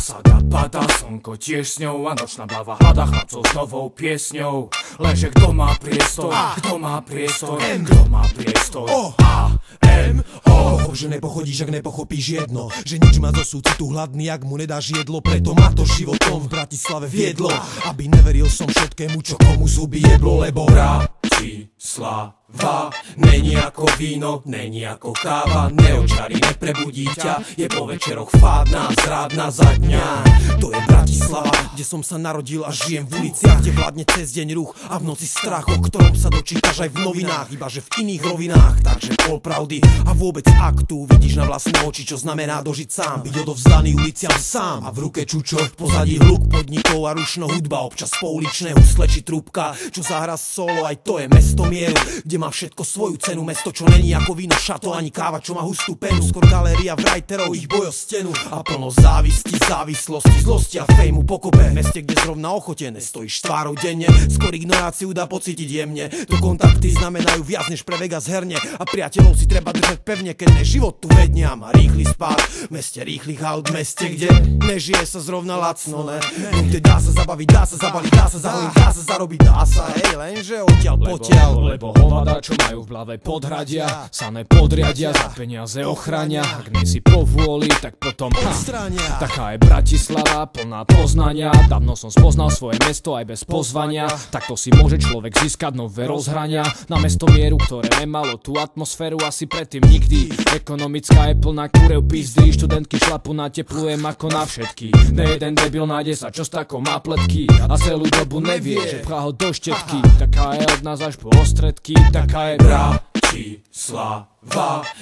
Zasada padá, slnko tiež s ňou a nočná bláva hľadá chlapcov s novou piesňou. Lenže kto má priestor, kto má priestor, kto má priestor? Že nepochodíš, ak nepochopíš jedno, že nič má zo súcitu hladný, ak mu nedáš jedlo. Preto ma to životom v Bratislave viedlo, aby neveril som všetkému, čo komu zuby jeblo. Lebo Bratislava není ako víno, není ako káva, neočarí, neprebudí ťa, je po večeroch fádna, zrádna za dňa. To je Bratislava, kde som sa narodil a žijem v uliciach, kde vládne cez deň ruch a v noci strach, o ktorom sa dočítaš aj v novinách, ibaže v iných rovinách. Takže pol pravdy a vôbec ak tu vidíš na vlastné oči, čo znamená dožiť sám, byť odovzdaný uliciam sám a v ruke čučo, v pozadí hluk podnikov a rušno hudba, občas pouličné husle či trúbka, čo zahra solo. Aj to je mesto mieru, kde má všetko svoju cenu, mesto, čo není ako víno, šato ani káva, čo má hustú penu, skôr galéria writerov, ich boj o stenu a plno závisti, závislosti, zlosti a fejmu pokope. Meste, kde zrovna ochotené stojíš tvárou denne, skôr ignoráciu dá pocítiť jemne. Tu kontakty znamenajú viac než pre Vegas herne a priateľov si treba držať pevne, keď život tu vedne a má rýchly spád. V meste rýchlych aut, v meste, kde nežije sa zrovna lacno, ne? Kde dá sa zabaviť, dá sa zabaliť, dá sa zaholiť, dá sa zarobiť, dá sa, hej, lenže odtiaľ potiaľ. Lebo hovada, čo majú v hlave podhradia, sa nepodriadia, za peniaze ochránia. Ak nie si po vôli, tak potom odstránia. Taká je Bratislava, plná poznania. Dávno som spoznal svoje mesto aj bez pozvania. Takto si môže človek získať nové rozhrania. Na mesto mieru, ktoré nemalo tú atmosféru asi predtým nikdy. Ekonomická je plná kurev pizdy, študentky šlapu na teplujem ako na všetky. Nejeden debil nájde sa, čo s takou má pletky a celú dobu nevie, že pchá ho do štetky. Taká je od nás až po ostredky, taká je Bratislava.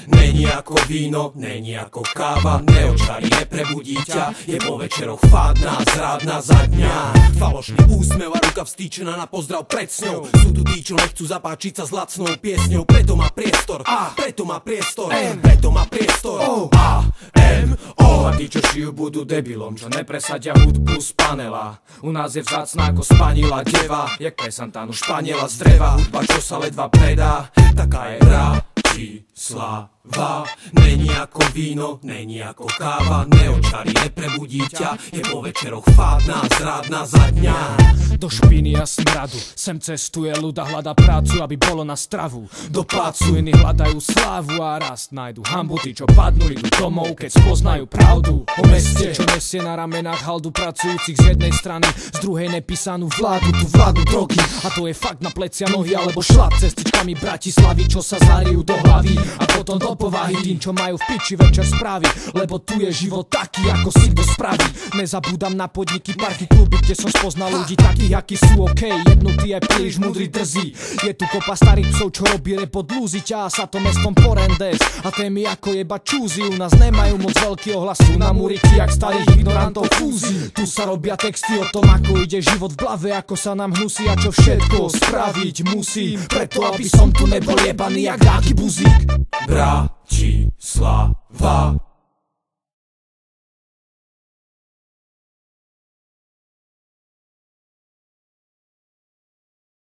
Není ako víno, není ako káva, neočarí, neprebudí ťa, je po večeroch fádna, zrádna za dňa. Falošný úsmev a ruka vstýčená na pozdrav pred sňou. Sú tu tí, čo nechcú zapáčiť sa s lacnou piesňou. Preto má priestor, preto má priestor, preto má priestor. A tí, čo žijú, budú debilom, čo nepresadia hudbu z panela. U nás je vzácna ako spanila deva, jak pre Santanu Španiela z dreva. Hudba, čo sa ledva predá, taká je Bratislava. Není ako víno, není ako káva, neočarí, neprebudí ťa, je po večeroch fádna, zrádna za dňa. Do špiny a smradu sem cestuje ľud a hľada prácu, aby bolo na stravu. Do plácu iní hľadajú slávu a rast, nájdu hanbu, tí, čo padnú, idú domov, keď spoznajú pravdu o meste, čo nesie na ramenách haldu pracujúcich z jednej strany, z druhej nepísanú vládu, tu vládu drogy. A to je fakt na plecia nohy, alebo šlap cestičkami Bratislavy, čo sa zarijú do hlavy a potom do povahy tým, čo majú v piči večer správy. Lebo tu je život taký, ako si kto spraví. Nezabúdam na podniky, parky, kluby, kde som spoznal ľudí takých, akí sú OK, jednutí aj príliš múdri, drzí. Je tu kopa starých psov, čo robí repod lúzi ťa a sa to mestom porendes. A témy ako jeba čúzi u nás nemajú moc veľký ohlas, sú na muriti jak starých ignorantov fúzi. Tu sa robia texty o tom, ako ide život v hlave, ako sa nám hnusí a čo všetko spraviť musím, preto aby som tu nebol jebaný jak dáky buzík. Bratislava.